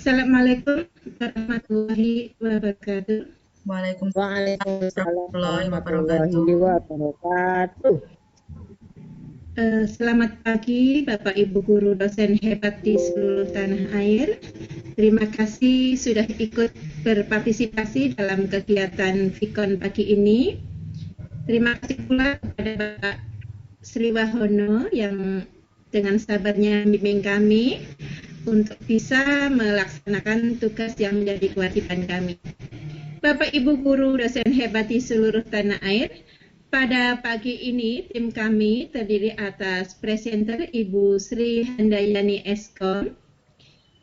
Assalamualaikum warahmatullahi wabarakatuh. Waalaikumsalam Waalaikumsalam warahmatullahi warahmatullahi wabarakatuh. wabarakatuh. Selamat pagi Bapak Ibu guru dosen hebat di seluruh tanah air. Terima kasih sudah ikut berpartisipasi dalam kegiatan Vikon pagi ini. Terima kasih pula kepada Bapak Sri Wahono yang dengan sabarnya membimbing kami untuk bisa melaksanakan tugas yang menjadi kewajiban kami. Bapak Ibu guru dosen hebat di seluruh tanah air, pada pagi ini tim kami terdiri atas presenter Ibu Sri Handayani Eskom,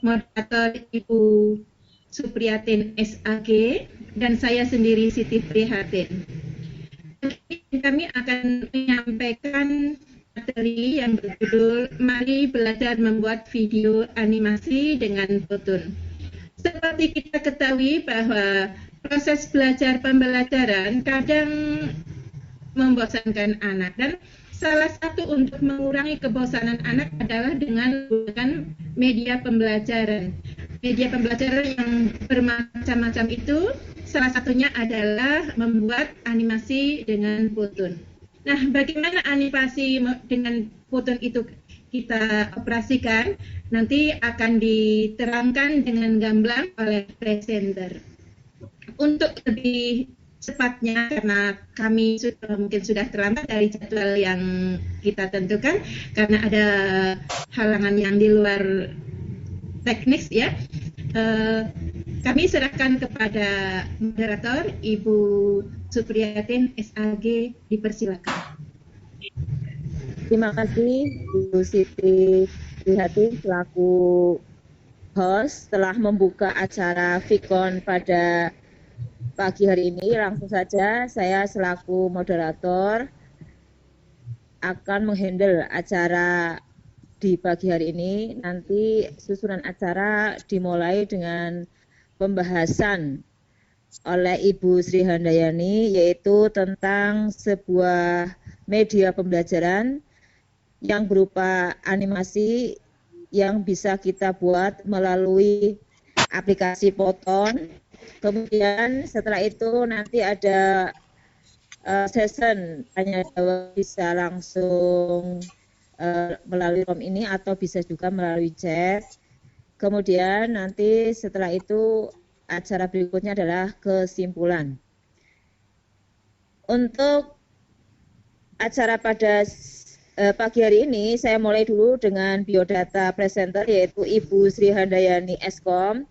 moderator Ibu Supriyatin SAG, dan saya sendiri Siti Prihatin. Kami akan menyampaikan materi yang berjudul Mari Belajar Membuat Video Animasi dengan Futun. Seperti kita ketahui bahwa proses belajar pembelajaran kadang membosankan anak, dan salah satu untuk mengurangi kebosanan anak adalah dengan menggunakan media pembelajaran. Media pembelajaran yang bermacam-macam itu salah satunya adalah membuat animasi dengan Futun. Nah, bagaimana animasi dengan Futun itu kita operasikan nanti akan diterangkan dengan gamblang oleh presenter. Untuk lebih cepatnya, karena kami mungkin sudah terlambat dari jadwal yang kita tentukan karena ada halangan yang di luar teknis ya, kami serahkan kepada moderator Ibu Supriyatin SAG, dipersilakan. Terima kasih Bu Siti Prihatin selaku host telah membuka acara Vikon pada pagi hari ini. Langsung saja saya selaku moderator akan menghandle acara di pagi hari ini. Nanti susunan acara dimulai dengan pembahasan oleh Ibu Sri Handayani, yaitu tentang sebuah media pembelajaran yang berupa animasi yang bisa kita buat melalui aplikasi Poton. Kemudian setelah itu nanti ada session tanya jawab, bisa langsung melalui room ini atau bisa juga melalui chat. Kemudian nanti setelah itu acara berikutnya adalah kesimpulan. Untuk acara pada pagi hari ini saya mulai dulu dengan biodata presenter, yaitu Ibu Sri Handayani Eskom.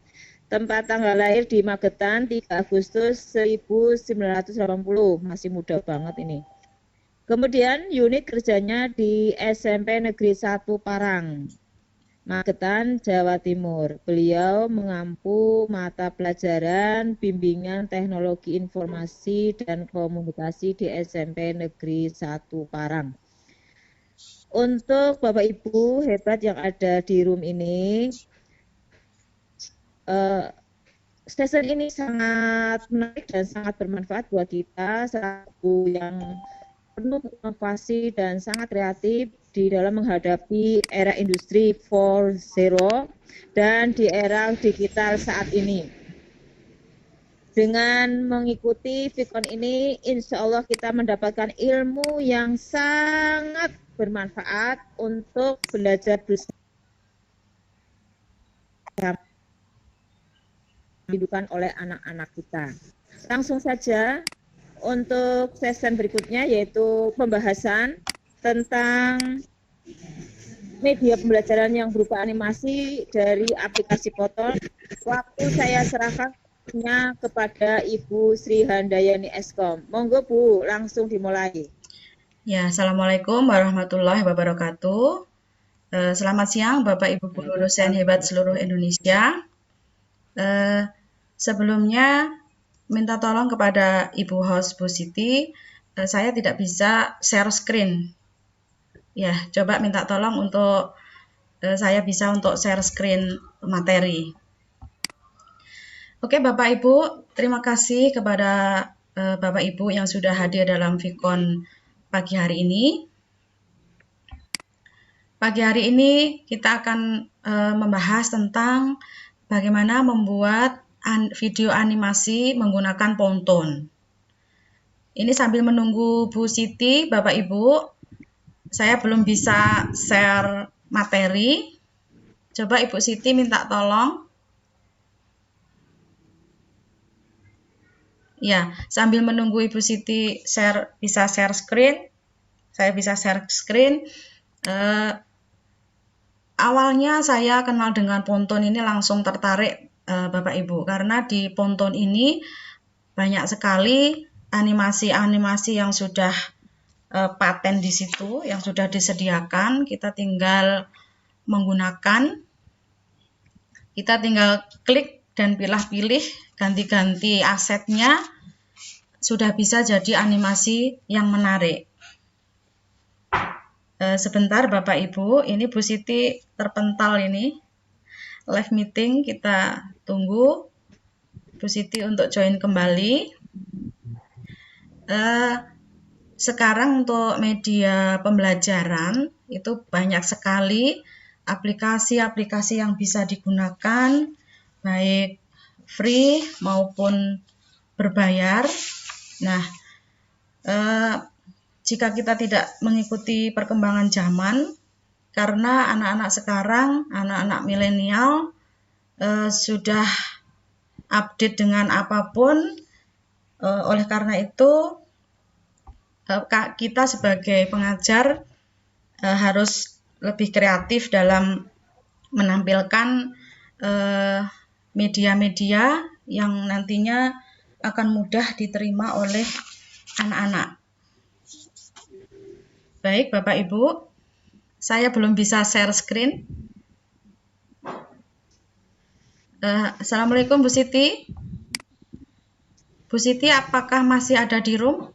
Tempat tanggal lahir di Magetan 3 Agustus 1980, masih muda banget ini. Kemudian unit kerjanya di SMP Negeri 1 Parang, Magetan, Jawa Timur. Beliau mengampu mata pelajaran bimbingan teknologi informasi dan komunikasi di SMP Negeri 1 Parang. Untuk Bapak Ibu hebat yang ada di room ini, session ini sangat menarik dan sangat bermanfaat buat kita selaku yang penuh inovasi dan sangat kreatif di dalam menghadapi era industri 4.0 dan di era digital saat ini. Dengan mengikuti Vikon ini, insya Allah kita mendapatkan ilmu yang sangat bermanfaat untuk belajar bersama dilakukan oleh anak-anak kita. Langsung saja untuk session berikutnya, yaitu pembahasan tentang media pembelajaran yang berupa animasi dari aplikasi Poton. Waktu saya serahkan kepada Ibu Sri Handayani Eskom. Monggo Bu, langsung dimulai. Ya, Assalamualaikum warahmatullahi wabarakatuh. Selamat siang Bapak Ibu guru dosen hebat seluruh Indonesia. Sebelumnya minta tolong kepada Ibu host Bu Siti, saya tidak bisa share screen. Ya, coba minta tolong untuk saya bisa untuk share screen materi. Oke Bapak Ibu, terima kasih kepada Bapak Ibu yang sudah hadir dalam Vikon pagi hari ini. Pagi hari ini kita akan membahas tentang bagaimana membuat video animasi menggunakan Ponton. Ini sambil menunggu Bu Siti, Bapak Ibu, saya belum bisa share materi. Coba Ibu Siti minta tolong. Ya, sambil menunggu Ibu Siti bisa share screen, saya bisa share screen. Awalnya saya kenal dengan Ponton ini langsung tertarik, Bapak Ibu, karena di Ponton ini banyak sekali animasi-animasi yang sudah paten di situ, yang sudah disediakan. Kita tinggal menggunakan, kita tinggal klik dan pilih-pilih, ganti-ganti asetnya, sudah bisa jadi animasi yang menarik. Sebentar Bapak Ibu, ini Bu Siti terpental ini, live meeting, kita tunggu Bu Siti untuk join kembali. Sekarang untuk media pembelajaran itu banyak sekali aplikasi-aplikasi yang bisa digunakan, baik free maupun berbayar. Nah, jika kita tidak mengikuti perkembangan zaman, karena anak-anak sekarang, anak-anak milenial sudah update dengan apapun, oleh karena itu kita sebagai pengajar harus lebih kreatif dalam menampilkan media-media yang nantinya akan mudah diterima oleh anak-anak. Baik, Bapak Ibu, saya belum bisa share screen. Assalamualaikum Bu Siti. Bu Siti, apakah masih ada di room?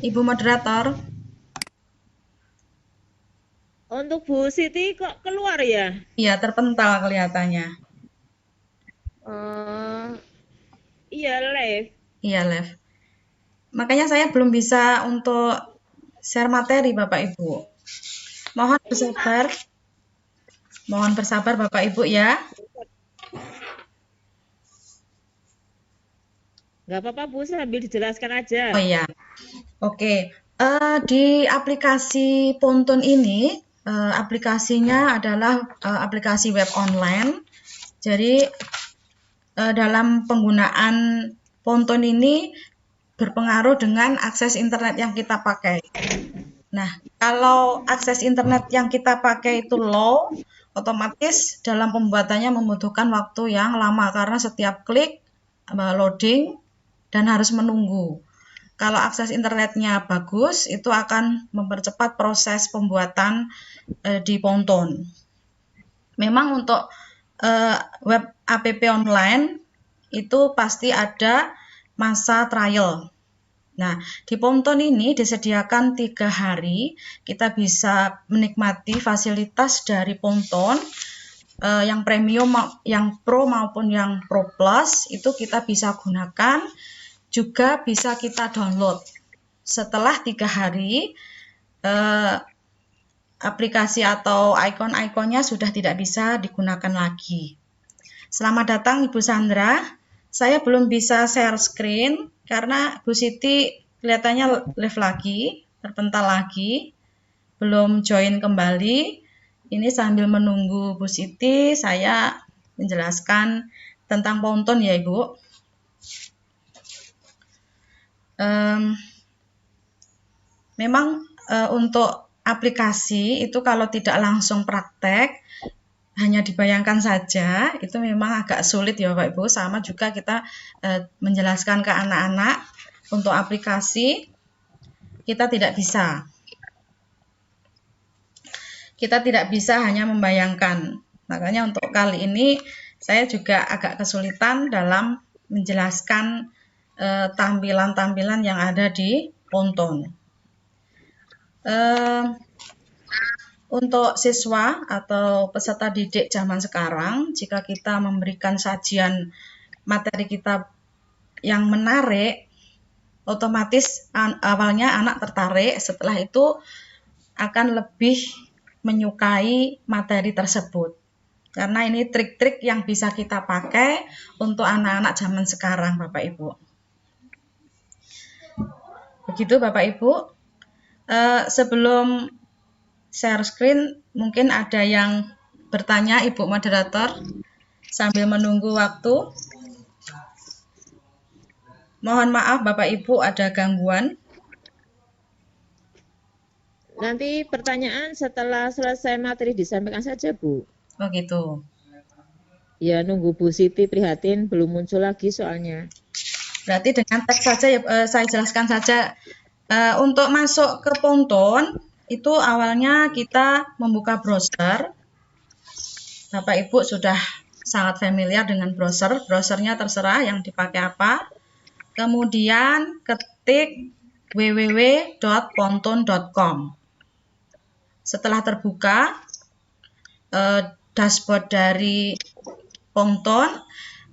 Ibu moderator. Untuk Bu Siti kok keluar ya? Iya, terpental kelihatannya. Iya, live. Iya, live. Makanya saya belum bisa untuk share materi Bapak Ibu. Mohon bersabar. Mohon bersabar Bapak Ibu ya. Nggak apa-apa Bu, sambil dijelaskan aja. Oh iya. Oke. Di aplikasi Ponton ini, aplikasinya adalah aplikasi web online. Jadi dalam penggunaan Ponton ini berpengaruh dengan akses internet yang kita pakai. Nah, kalau akses internet yang kita pakai itu low, otomatis dalam pembuatannya membutuhkan waktu yang lama karena setiap klik loading dan harus menunggu. Kalau akses internetnya bagus, itu akan mempercepat proses pembuatan di Ponton. Memang untuk web app online itu pasti ada masa trial. Nah, di Ponton ini disediakan 3 hari, kita bisa menikmati fasilitas dari Ponton, yang premium, yang pro maupun yang pro plus, itu kita bisa gunakan, juga bisa kita download. Setelah 3 hari, aplikasi atau ikon-ikonnya sudah tidak bisa digunakan lagi. Selamat datang Ibu Sandra. Saya belum bisa share screen karena Bu Siti kelihatannya live lagi, terpental lagi, belum join kembali. Ini sambil menunggu Bu Siti, saya menjelaskan tentang Ponton ya Ibu. Memang untuk aplikasi itu kalau tidak langsung praktek, hanya dibayangkan saja, itu memang agak sulit ya Bapak Ibu. Sama juga kita menjelaskan ke anak-anak untuk aplikasi, kita tidak bisa. Kita tidak bisa hanya membayangkan. Makanya untuk kali ini saya juga agak kesulitan dalam menjelaskan tampilan-tampilan yang ada di Ponton. Untuk siswa atau peserta didik zaman sekarang, jika kita memberikan sajian materi kita yang menarik, otomatis awalnya anak tertarik, setelah itu akan lebih menyukai materi tersebut. Karena ini trik-trik yang bisa kita pakai untuk anak-anak zaman sekarang, Bapak Ibu. Begitu Bapak Ibu. Sebelum share screen, mungkin ada yang bertanya, Ibu Moderator, sambil menunggu waktu. Mohon maaf Bapak Ibu ada gangguan. Nanti pertanyaan setelah selesai materi disampaikan saja, Bu. Oh gitu. Ya, nunggu Bu Siti prihatin belum muncul lagi soalnya. Berarti dengan teks saja ya, saya jelaskan saja. Untuk masuk ke Ponton, itu awalnya kita membuka browser. Bapak Ibu sudah sangat familiar dengan browser. Browsernya terserah yang dipakai apa. Kemudian ketik www.ponton.com. Setelah terbuka dashboard dari Ponton,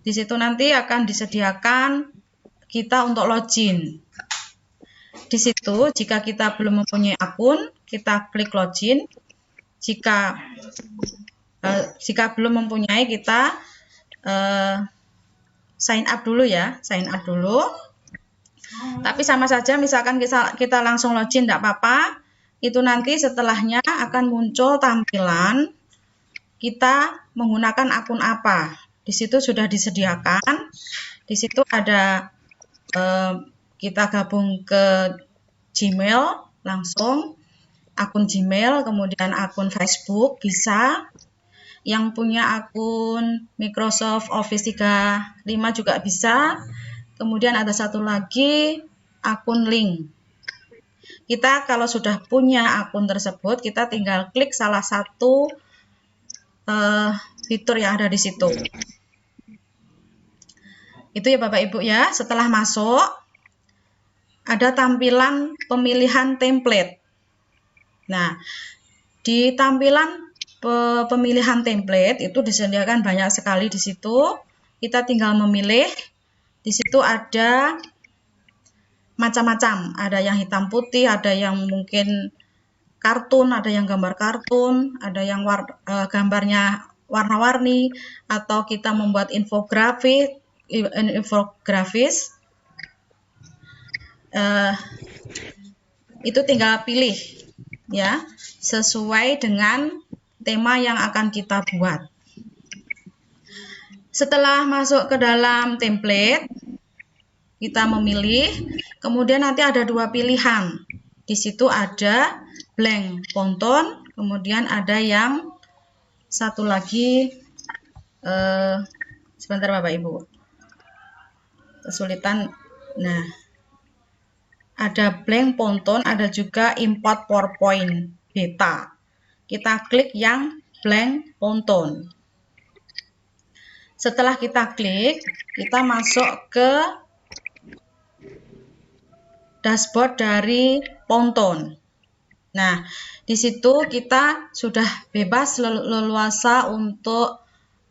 di situ nanti akan disediakan kita untuk login. Di situ jika kita belum mempunyai akun, kita klik login. Jika belum mempunyai, kita sign up dulu ya, sign up dulu. Tapi sama saja, misalkan kita langsung login tidak apa-apa. Itu nanti setelahnya akan muncul tampilan kita menggunakan akun apa. Di situ sudah disediakan. Di situ ada kita gabung ke Gmail langsung, akun Gmail, kemudian akun Facebook bisa. Yang punya akun Microsoft Office 365 juga bisa. Kemudian ada satu lagi akun link. Kita kalau sudah punya akun tersebut, kita tinggal klik salah satu fitur yang ada di situ. Itu ya Bapak Ibu ya. Setelah masuk, ada tampilan pemilihan template. Nah, di tampilan pemilihan template itu disediakan banyak sekali di situ. Kita tinggal memilih. Di situ ada macam-macam, ada yang hitam putih, ada yang mungkin kartun, ada yang gambar kartun, ada yang gambarnya warna-warni, atau kita membuat infografis. Itu tinggal pilih ya, sesuai dengan tema yang akan kita buat. Setelah masuk ke dalam template, kita memilih, kemudian nanti ada dua pilihan. Di situ ada blank Ponton, kemudian ada yang satu lagi, sebentar Bapak Ibu, kesulitan. Nah, ada blank Ponton, ada juga import PowerPoint beta. Kita klik yang blank Ponton. Setelah kita klik, kita masuk ke dashboard dari Ponton. Nah, di situ kita sudah bebas leluasa untuk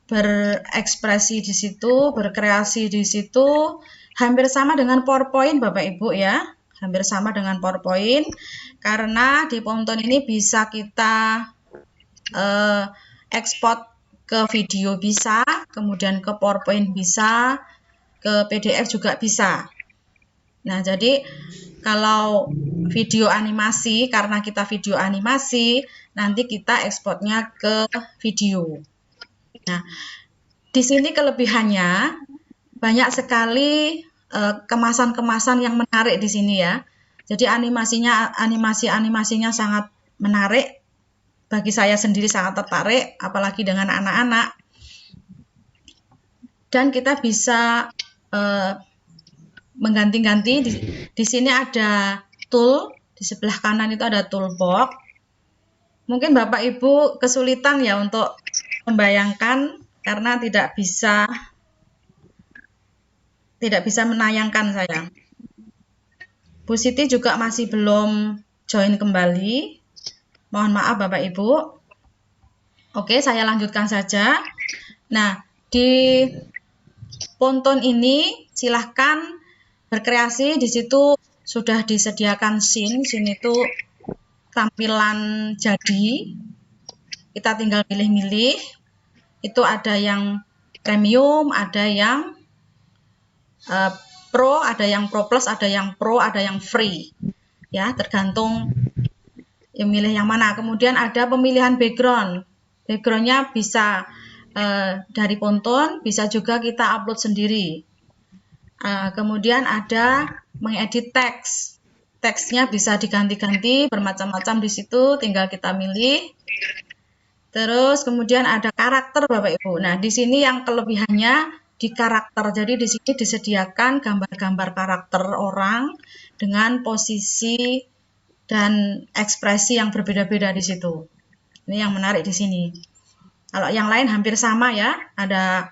berekspresi di situ, berkreasi di situ, hampir sama dengan PowerPoint Bapak Ibu ya, hampir sama dengan PowerPoint, karena di Ponton ini bisa kita ekspor ke video bisa, kemudian ke PowerPoint bisa, ke PDF juga bisa. Nah, jadi kalau video animasi, karena kita video animasi, nanti kita ekspornya ke video. Nah, di sini kelebihannya banyak sekali kemasan-kemasan yang menarik di sini ya. Jadi animasinya sangat menarik. Bagi saya sendiri sangat tertarik, apalagi dengan anak-anak. Dan kita bisa mengganti-ganti. Di sini ada tool, di sebelah kanan itu ada toolbox. Mungkin Bapak Ibu kesulitan ya untuk membayangkan karena tidak bisa menayangkan saya. Bu Siti juga masih belum join kembali. Mohon maaf Bapak Ibu. Oke, saya lanjutkan saja. Nah, di Ponton ini silahkan berkreasi. Di situ sudah disediakan scene itu tampilan jadi. Kita tinggal pilih-pilih. Itu ada yang premium, ada yang pro, ada yang pro plus, ada yang pro, ada yang free. Ya, tergantung yang milih yang mana. Kemudian ada pemilihan background. Backgroundnya bisa dari Ponton, bisa juga kita upload sendiri. Kemudian ada mengedit teks. Teksnya bisa diganti-ganti, bermacam-macam di situ, tinggal kita milih. Terus kemudian ada karakter Bapak Ibu. Nah, di sini yang kelebihannya di karakter. Jadi di sini disediakan gambar-gambar karakter orang dengan posisi dan ekspresi yang berbeda-beda di situ. Ini yang menarik di sini. Kalau yang lain hampir sama ya, ada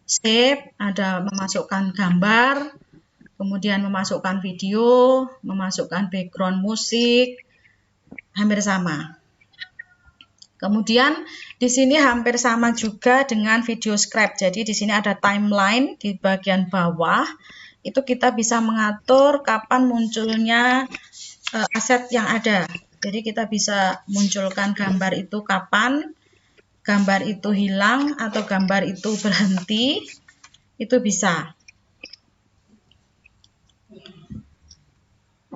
shape, ada memasukkan gambar, kemudian memasukkan video, memasukkan background musik, hampir sama. Kemudian di sini hampir sama juga dengan video script. Jadi di sini ada timeline di bagian bawah. Itu kita bisa mengatur kapan munculnya aset yang ada. Jadi kita bisa munculkan gambar itu kapan, gambar itu hilang atau gambar itu berhenti, itu bisa.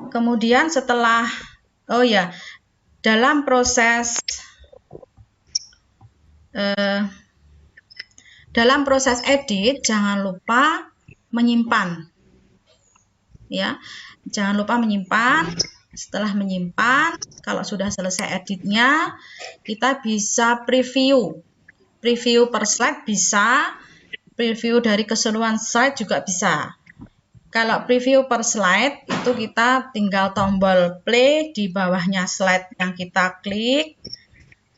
Kemudian setelah, dalam proses edit jangan lupa menyimpan. Ya, jangan lupa menyimpan. Setelah menyimpan, kalau sudah selesai editnya, kita bisa preview. Preview per slide bisa, preview dari keseluruhan slide juga bisa. Kalau preview per slide, itu kita tinggal tombol play di bawahnya slide yang kita klik.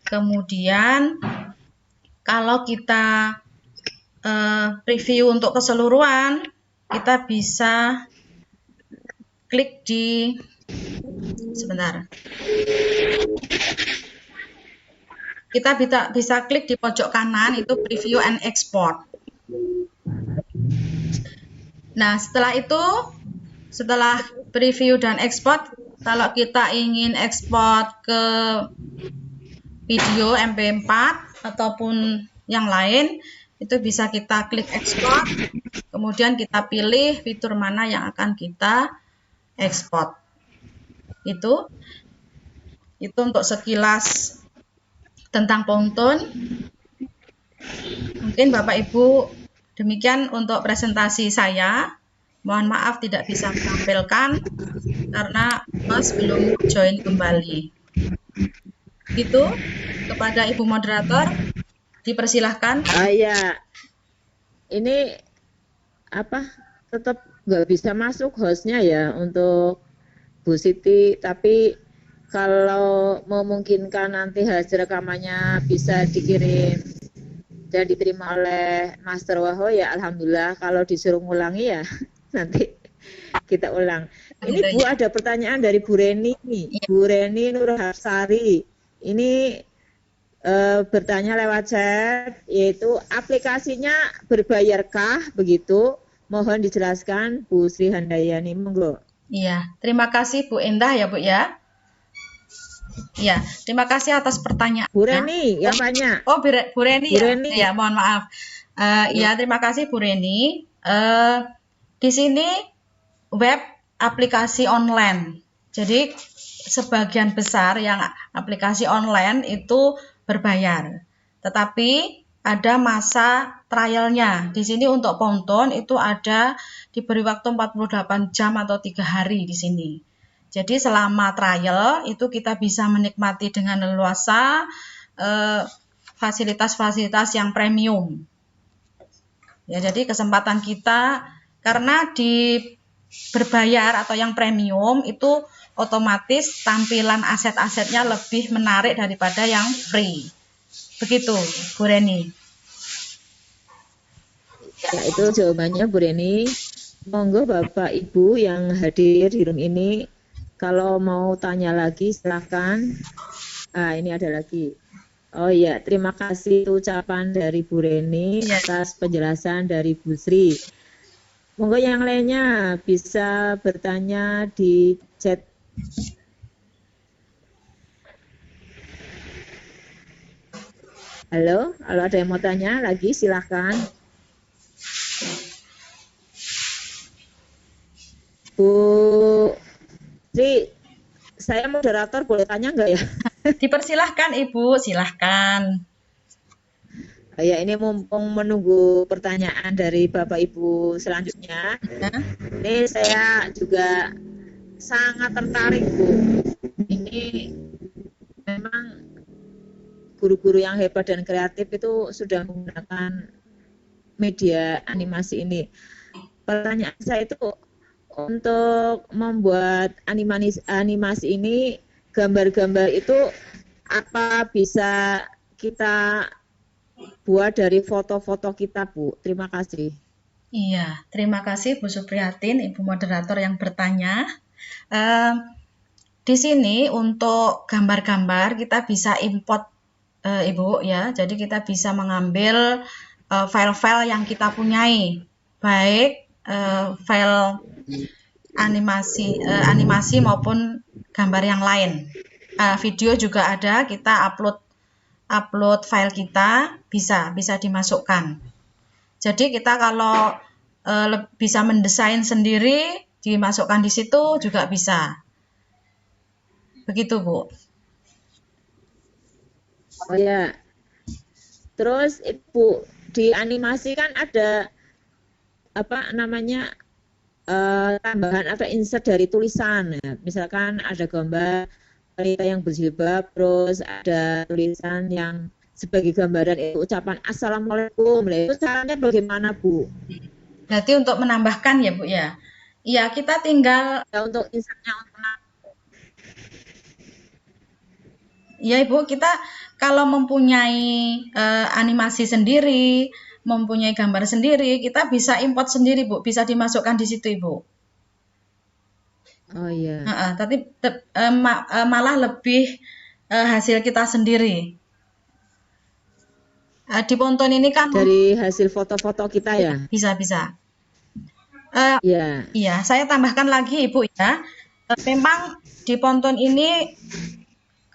Kemudian, kalau kita preview untuk keseluruhan, kita bisa klik di sebentar. Kita bisa klik di pojok kanan itu preview and export. Nah, setelah preview dan export, kalau kita ingin export ke video MP4 ataupun yang lain, itu bisa kita klik export, kemudian kita pilih fitur mana yang akan kita export. Itu untuk sekilas tentang Ponton. Mungkin Bapak Ibu demikian untuk presentasi saya. Mohon maaf tidak bisa menampilkan karena Mas belum join kembali. Itu kepada Ibu moderator dipersilahkan. Ya, ini tetap nggak bisa masuk hostnya ya untuk Bu Siti, tapi kalau memungkinkan nanti hasil rekamannya bisa dikirim dan diterima oleh Master Waho ya alhamdulillah. Kalau disuruh ngulangi ya nanti kita ulang. Ini Bu ada pertanyaan dari Bu Reni nih. Bu Reni Nurhasari. Ini bertanya lewat chat, yaitu aplikasinya berbayarkah begitu? Mohon dijelaskan Bu Sri Handayani, monggo. Iya, terima kasih Bu Endah ya Bu ya. Ya, terima kasih atas pertanyaan. Bu Reni yang tanya. Oh, Bu Reni Bu ya. Reni. Ya, mohon maaf. Ya, terima kasih Bu Reni. Di sini web aplikasi online. Jadi sebagian besar yang aplikasi online itu berbayar. Tetapi ada masa trialnya. Di sini untuk Ponton itu ada diberi waktu 48 jam atau 3 hari di sini. Jadi selama trial itu kita bisa menikmati dengan leluasa fasilitas-fasilitas yang premium. Ya, jadi kesempatan kita karena di berbayar atau yang premium itu otomatis tampilan aset-asetnya lebih menarik daripada yang free. Begitu, Bu Reni. Ya, itu jawabannya Bu Reni. Monggo Bapak Ibu yang hadir di room ini, kalau mau tanya lagi silakan. Ini ada lagi. Oh iya, terima kasih ucapan dari Bu Reni atas penjelasan dari Bu Sri. Monggo yang lainnya bisa bertanya di chat. Halo, kalau ada yang mau tanya lagi silahkan. Bu Sri, saya moderator boleh tanya nggak ya? Dipersilahkan Ibu, silahkan. Ya, ini mumpung menunggu pertanyaan dari Bapak Ibu selanjutnya. Ya. Ini saya juga sangat tertarik, Bu. Ini memang guru-guru yang hebat dan kreatif itu sudah menggunakan media animasi ini. Pertanyaan saya itu untuk membuat animasi ini, gambar-gambar itu apa bisa kita buat dari foto-foto kita, Bu? Terima kasih. Iya, terima kasih Bu Supriyatin, Ibu moderator yang bertanya. Di sini untuk gambar-gambar kita bisa import Ibu ya. Jadi kita bisa mengambil file-file yang kita punyai, baik file animasi maupun gambar yang lain. Video juga ada, kita upload file kita bisa dimasukkan. Jadi kita kalau bisa mendesain sendiri dimasukkan di situ juga bisa. Begitu, Bu. Oh ya. Terus Ibu, di animasi kan ada apa namanya tambahan atau insert dari tulisan. Ya. Misalkan ada gambar wanita yang berjilbab, terus ada tulisan yang sebagai gambaran itu ucapan Assalamualaikum. Nah, itu caranya bagaimana, Bu? Berarti untuk menambahkan ya, Bu ya. Iya, kita tinggal Ya, untuk insertnya untuk ya Ibu, kita kalau mempunyai animasi sendiri, mempunyai gambar sendiri, kita bisa import sendiri, Bu. Bisa dimasukkan di situ, Ibu. Oh iya. Tapi malah lebih hasil kita sendiri. Di Ponton ini kan Dari hasil foto-foto kita ya? bisa. Iya. Iya, saya tambahkan lagi Ibu ya. Memang di Ponton ini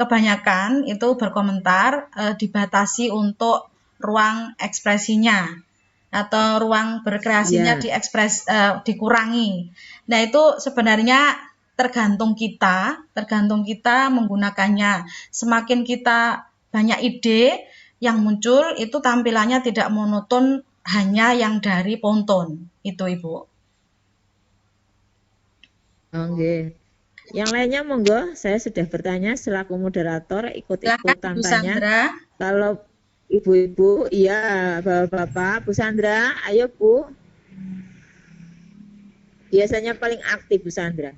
kebanyakan itu berkomentar dibatasi untuk ruang ekspresinya atau ruang berkreasinya dikurangi. Nah, itu sebenarnya tergantung kita menggunakannya. Semakin kita banyak ide yang muncul, itu tampilannya tidak monoton hanya yang dari Ponton. Itu, Ibu. Oke. Yang lainnya monggo, saya sudah bertanya selaku moderator, ikut-ikutan tanya. Kalau ibu-ibu, iya, bapak-bapak, Bu Sandra, ayo Bu. Biasanya paling aktif Bu Sandra.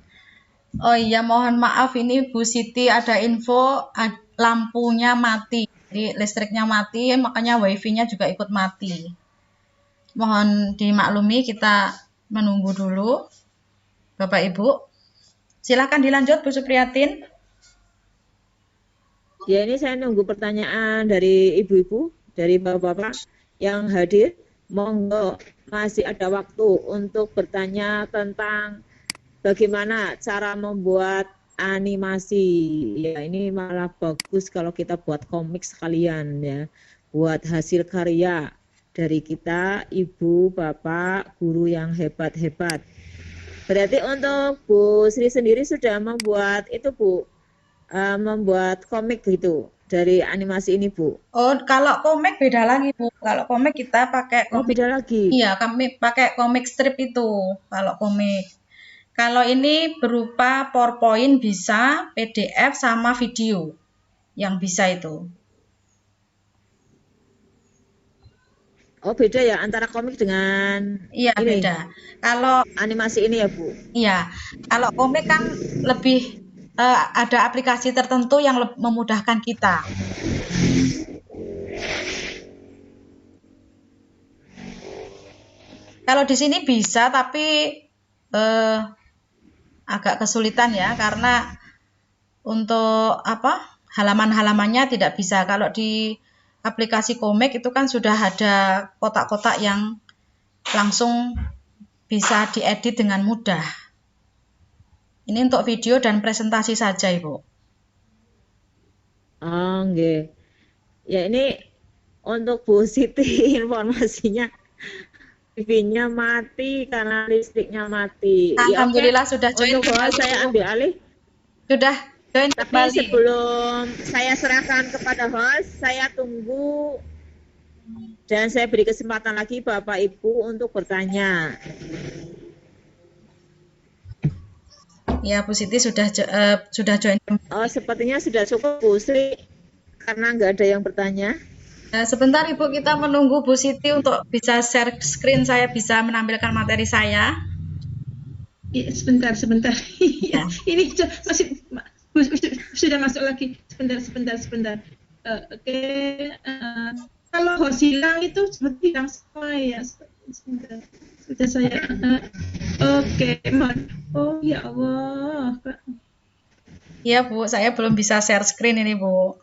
Oh iya, mohon maaf ini Bu Siti ada info lampunya mati. Jadi listriknya mati, makanya wifi-nya juga ikut mati. Mohon dimaklumi, kita menunggu dulu, Bapak Ibu. Silakan dilanjut Bu Supriyatin. Ya, ini saya nunggu pertanyaan dari ibu-ibu, dari bapak-bapak yang hadir. Monggo, masih ada waktu untuk bertanya tentang bagaimana cara membuat animasi. Ya, ini malah bagus kalau kita buat komik sekalian ya. Buat hasil karya dari kita, ibu, bapak, guru yang hebat-hebat. Berarti untuk Bu Sri sendiri sudah membuat itu, Bu, membuat komik gitu dari animasi ini, Bu. Oh, kalau komik beda lagi, Bu. Kalau komik kita pakai komik. Oh, beda lagi. Iya, kami pakai komik strip itu. Kalau komik. Kalau ini berupa PowerPoint bisa, PDF sama video. Yang bisa itu. Oh, beda ya antara komik dengan Iya, ini. beda. Kalau animasi ini ya, Bu. Iya, kalau komik kan lebih ada aplikasi tertentu yang memudahkan kita. Kalau di sini bisa, tapi agak kesulitan ya, karena untuk halaman-halamannya tidak bisa. Kalau di aplikasi komik itu kan sudah ada kotak-kotak yang langsung bisa diedit dengan mudah. Ini untuk video dan presentasi saja, Ibu. Oh, nggih. Ya, ini Untuk Bu Siti informasinya TV-nya mati karena listriknya mati. Alhamdulillah Ya, sudah join untuk host saya ambil alih. Sudah join Tapi kembali. sebelum saya serahkan kepada host, saya tunggu dan saya beri kesempatan lagi Bapak Ibu untuk bertanya. Ya, Bu Siti sudah join. Oh, sepertinya sudah cukup Bu Sri karena nggak ada yang bertanya. Sebentar Ibu, kita menunggu Bu Siti untuk bisa share screen, saya bisa menampilkan materi saya. Ya, sebentar. Ya. Ini masih sudah masuk lagi. Sebentar. Oke. Kalau host hilang itu seperti hilang semua ya. Sebentar. Sudah saya. Oke, mohon. Oh ya Allah, Pak. Iya Bu, saya belum bisa share screen ini Bu.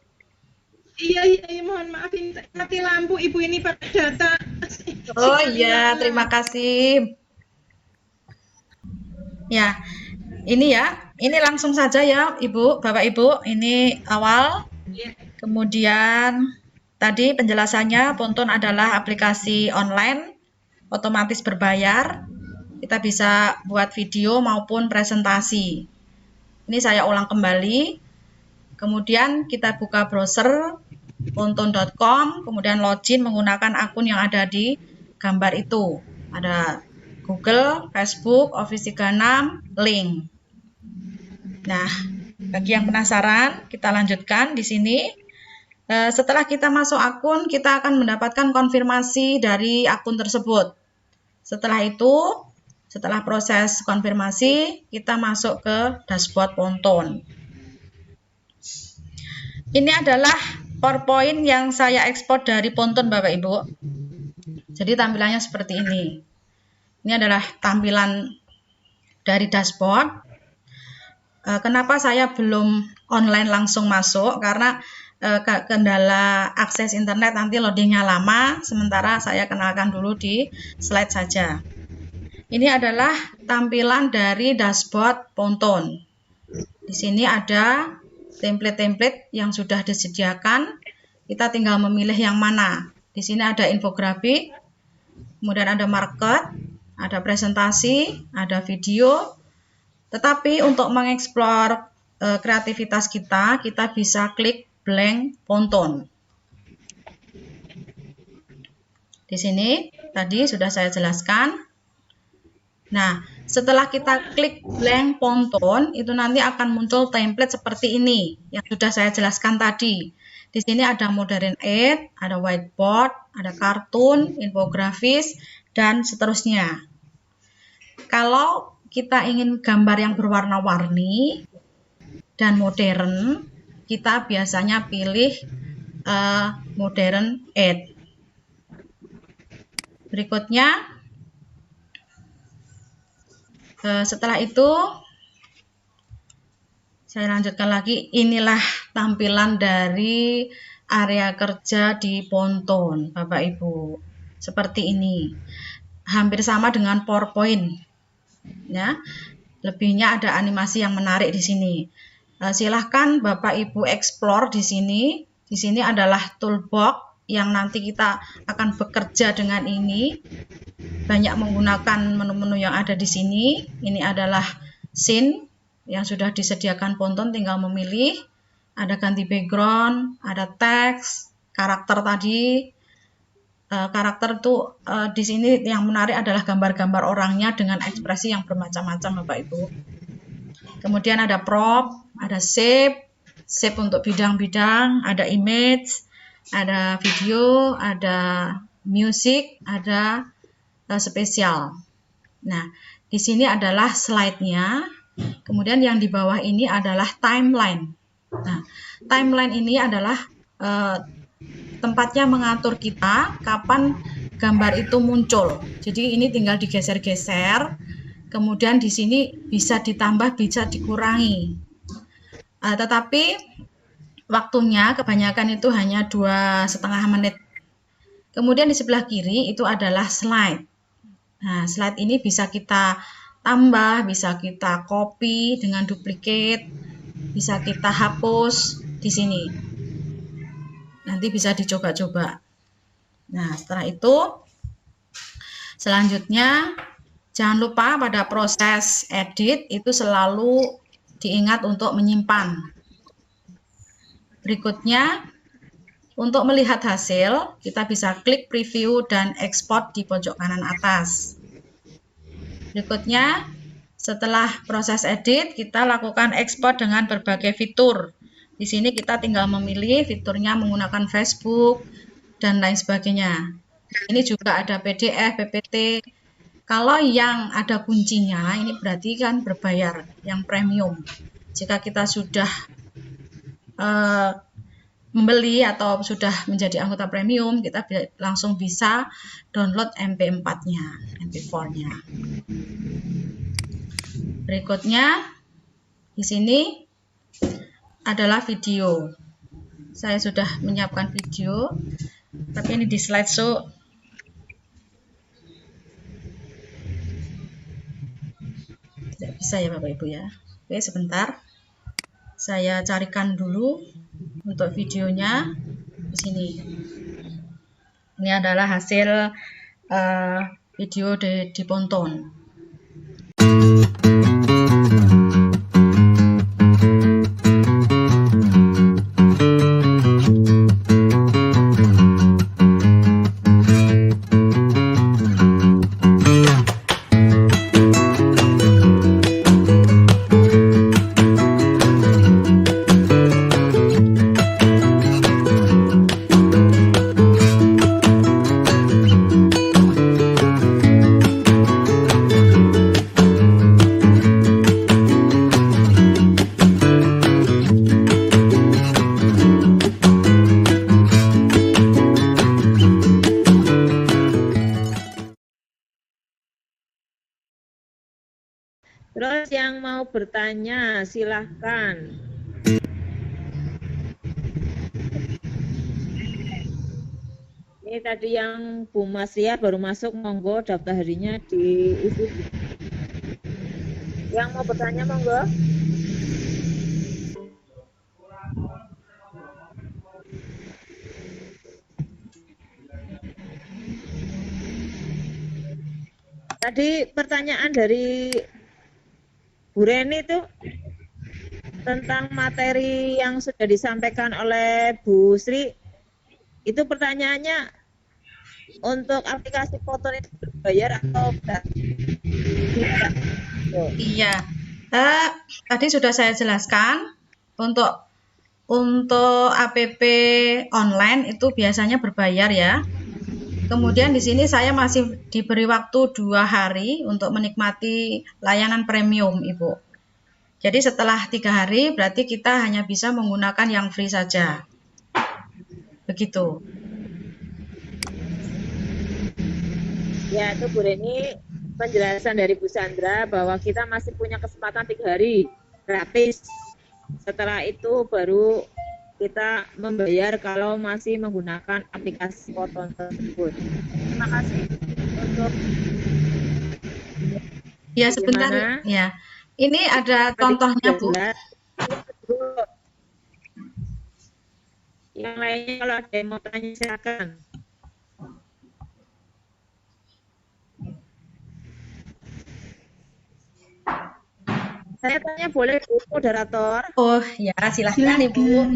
Iya, mohon maafin, mati lampu Ibu ini pakai data. Oh iya, terima kasih. Ya, ini langsung saja ya Ibu, Bapak Ibu, ini awal. Kemudian tadi penjelasannya, Ponton adalah aplikasi online, otomatis berbayar. Kita bisa buat video maupun presentasi. Ini saya ulang kembali. Kemudian kita buka browser ponton.com, kemudian login menggunakan akun yang ada di gambar itu. Ada Google, Facebook, Office 36, link. Nah, bagi yang penasaran, kita lanjutkan di sini. Setelah kita masuk akun, kita akan mendapatkan konfirmasi dari akun tersebut. Setelah itu, setelah proses konfirmasi, kita masuk ke dashboard Ponton. Ini adalah PowerPoint yang saya ekspor dari Ponton, Bapak Ibu. Jadi tampilannya seperti ini. Ini adalah tampilan dari dashboard. Kenapa saya belum online langsung masuk? Karena kendala akses internet nanti loadingnya lama. Sementara saya kenalkan dulu di slide saja. Ini adalah tampilan dari dashboard Ponton. Di sini ada template-template yang sudah disediakan, kita tinggal memilih yang mana. Di sini ada infografik, kemudian ada market, ada presentasi, ada video. Tetapi untuk mengeksplor kreativitas kita bisa klik blank Ponton. Di sini tadi sudah saya jelaskan. Nah, setelah kita klik blank Ponton, itu nanti akan muncul template seperti ini yang sudah saya jelaskan tadi. Di sini ada modern aid, ada whiteboard, ada kartun, infografis, dan seterusnya. Kalau kita ingin gambar yang berwarna-warni dan modern, kita biasanya pilih modern aid. Berikutnya, setelah itu saya lanjutkan lagi. Inilah tampilan dari area kerja di Ponton, Bapak Ibu. Seperti ini. Hampir sama dengan PowerPoint. Ya. Lebihnya ada animasi yang menarik di sini. Silahkan Bapak Ibu explore di sini. Di sini adalah toolbox yang nanti kita akan bekerja dengan ini. Banyak menggunakan menu-menu yang ada di sini. Ini adalah scene yang sudah disediakan Ponton, tinggal memilih. Ada ganti background, ada teks, karakter tadi. Karakter itu di sini yang menarik adalah gambar-gambar orangnya dengan ekspresi yang bermacam-macam, Bapak Ibu. Kemudian ada prop, ada shape untuk bidang-bidang, ada image, ada video, ada music, ada spesial. Nah, di sini adalah slide-nya. Kemudian yang di bawah ini adalah timeline. Nah, timeline ini adalah tempatnya mengatur kita kapan gambar itu muncul. Jadi ini tinggal digeser-geser. Kemudian di sini bisa ditambah, bisa dikurangi. Tetapi waktunya kebanyakan itu hanya 2,5 menit. Kemudian di sebelah kiri itu adalah slide. Nah, slide ini bisa kita tambah, bisa kita copy dengan duplicate, bisa kita hapus di sini. Nanti bisa dicoba-coba. Nah, setelah itu selanjutnya jangan lupa pada proses edit itu selalu diingat untuk menyimpan. Berikutnya, untuk melihat hasil, kita bisa klik preview dan export di pojok kanan atas. Berikutnya, setelah proses edit, kita lakukan ekspor dengan berbagai fitur. Di sini kita tinggal memilih fiturnya menggunakan Facebook dan lain sebagainya. Ini juga ada PDF, PPT. Kalau yang ada kuncinya, ini berarti kan berbayar, yang premium. Jika kita sudah membeli atau sudah menjadi anggota premium, kita langsung bisa download MP4-nya, MP4-nya. Berikutnya, di sini adalah video. Saya sudah menyiapkan video, tapi ini di slideshow tidak bisa ya Bapak Ibu ya. Oke, sebentar. Saya carikan dulu untuk videonya di sini. Ini adalah hasil video di Ponton. Terus yang mau bertanya silahkan. Ini tadi yang Bu Masria baru masuk, monggo daftar harinya diisi. Yang mau bertanya monggo. Tadi pertanyaan dari Bu Reni itu tentang materi yang sudah disampaikan oleh Bu Sri. Itu pertanyaannya untuk aplikasi foto itu berbayar atau tidak? Iya, tadi sudah saya jelaskan untuk app online itu biasanya berbayar ya. Kemudian di sini saya masih diberi waktu 2 hari untuk menikmati layanan premium, Ibu. Jadi setelah 3 hari berarti kita hanya bisa menggunakan yang free saja. Begitu. Ya, itu Bu Reni penjelasan dari Bu Sandra bahwa kita masih punya kesempatan 3 hari gratis. Setelah itu baru kita membayar kalau masih menggunakan aplikasi foto tersebut. Terima kasih untuk ya sebentar gimana? Ya. Ini ada contohnya Bu. Yang lainnya kalau ada yang mau tanya silakan. Saya tanya boleh Bu moderator? Oh ya, silahkan Ibu.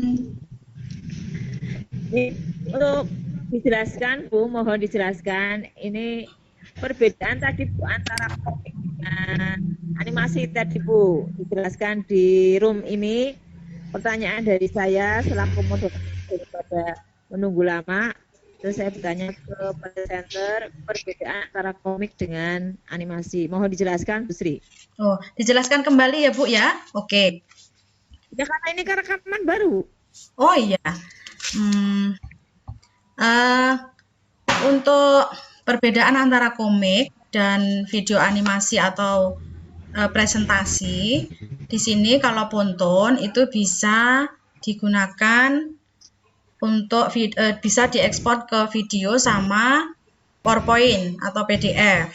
Untuk dijelaskan Bu, mohon dijelaskan ini perbedaan tadi Bu antara komik dengan animasi tadi Bu, dijelaskan di room ini. Pertanyaan dari saya selaku moderator daripada menunggu lama, terus saya bertanya ke presenter perbedaan antara komik dengan animasi. Mohon dijelaskan Bu Sri. Oh, dijelaskan kembali ya Bu ya. Oke. Ya karena ini kan rekaman baru. Oh iya. Untuk perbedaan antara komik dan video animasi atau presentasi, di sini kalau Ponton itu bisa digunakan untuk bisa diekspor ke video sama PowerPoint atau PDF.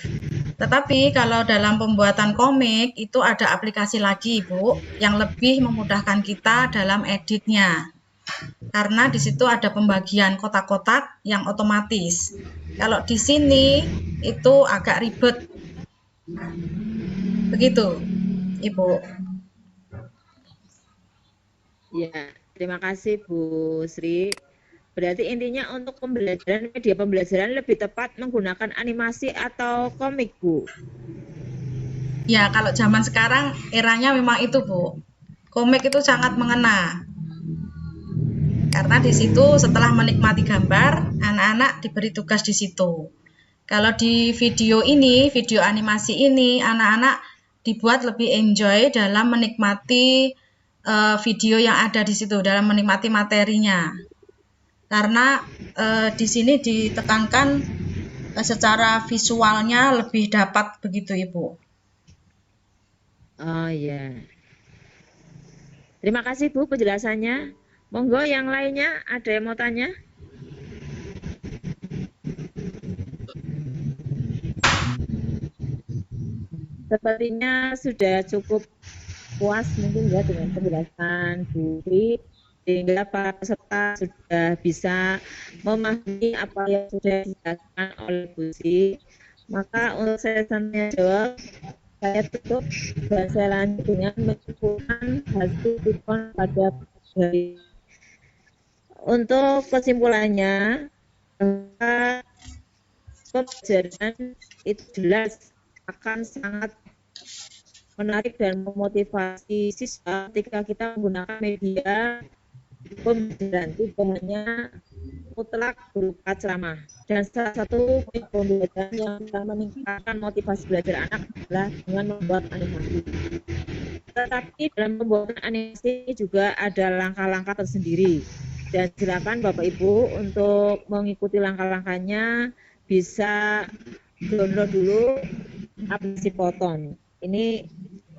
Tetapi kalau dalam pembuatan komik itu ada aplikasi lagi Bu yang lebih memudahkan kita dalam editnya. karena di situ ada pembagian kotak-kotak yang otomatis. Kalau di sini itu agak ribet. Begitu, Ibu. Ya, terima kasih Bu Sri. Berarti intinya untuk pembelajaran, media pembelajaran lebih tepat menggunakan animasi atau komik, Bu? Ya, kalau zaman sekarang eranya memang itu, Bu. Komik itu sangat mengena. Karena di situ setelah menikmati gambar, anak-anak diberi tugas di situ. Kalau di video ini, video animasi ini, anak-anak dibuat lebih enjoy dalam menikmati video yang ada di situ, dalam menikmati materinya. Karena di sini ditekankan secara visualnya lebih dapat begitu, Ibu. Oh ya. Terima kasih Bu penjelasannya. Monggo yang lainnya ada yang mau tanya? Sepertinya sudah cukup puas mungkin ya dengan penjelasan Bu Sri, sehingga para peserta sudah bisa memahami apa yang sudah dijelaskan oleh Bu Sri. Maka untuk sesi tanya jawab saya tutup dan saya lanjut dengan menyimpulkan hasil pikon pada hari. Untuk kesimpulannya, pembelajaran itu jelas akan sangat menarik dan memotivasi siswa ketika kita menggunakan media pembelajaran, tidak hanya mutlak berupa ceramah. Dan salah satu pembelajaran yang bisa meningkatkan motivasi belajar anak adalah dengan membuat animasi. Tetapi dalam pembuatan animasi juga ada langkah-langkah tersendiri. Dan silakan Bapak Ibu untuk mengikuti langkah-langkahnya bisa download dulu aplikasi Poton. Ini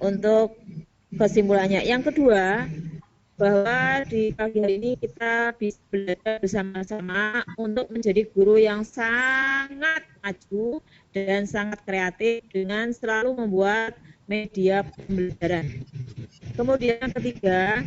untuk kesimpulannya. Yang kedua, bahwa di pagi hari ini kita bisa belajar bersama-sama untuk menjadi guru yang sangat maju dan sangat kreatif dengan selalu membuat media pembelajaran. Kemudian yang ketiga,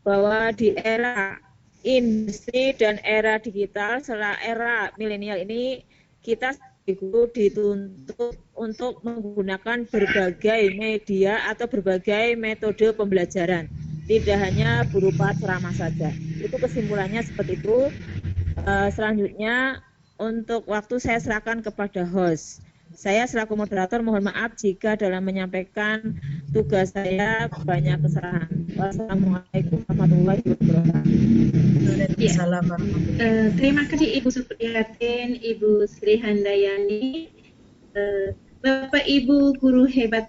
bahwa di era industri dan era digital serta era milenial ini kita sebagai guru dituntut untuk menggunakan berbagai media atau berbagai metode pembelajaran, tidak hanya berupa ceramah saja. Itu kesimpulannya seperti itu. Selanjutnya untuk waktu saya serahkan kepada host. Saya selaku moderator mohon maaf jika dalam menyampaikan tugas saya banyak kesalahan. Wassalamualaikum warahmatullahi wabarakatuh. Terima kasih Ibu Supriyatin, Ibu Sri Handayani, Bapak Ibu guru hebat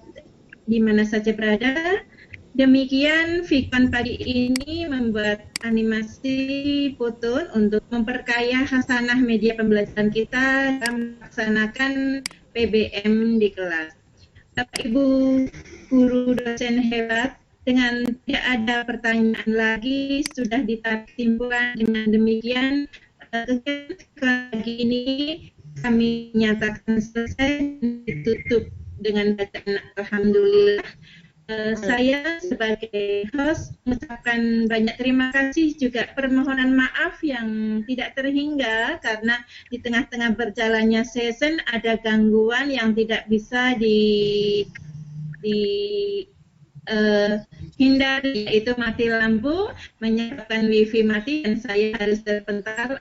di mana saja berada. Demikian Fikon pagi ini membuat animasi foto untuk memperkaya khasanah media pembelajaran kita dalam melaksanakan PBM di kelas. Bapak Ibu guru dosen hebat, dengan tidak ada pertanyaan lagi sudah ditarik kesimpulan. Dengan demikian kegiatan pagi ini kami nyatakan selesai, ditutup dengan bacaan alhamdulillah. Saya sebagai host mengucapkan banyak terima kasih, juga permohonan maaf yang tidak terhingga karena di tengah-tengah berjalannya session ada gangguan yang tidak bisa hindari, yaitu mati lampu, menyebabkan wifi mati dan saya harus terpental.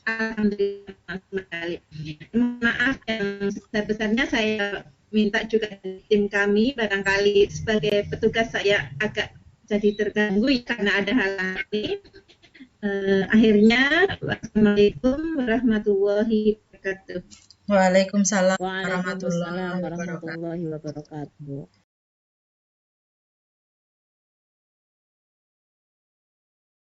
Alhamdulillah sekali. Maaf yang sebesar-besarnya, saya minta juga dari tim kami, barangkali sebagai petugas saya agak jadi terganggu karena ada hal lain. Akhirnya, wassalamualaikum warahmatullahi wabarakatuh. Waalaikumsalam warahmatullahi wabarakatuh.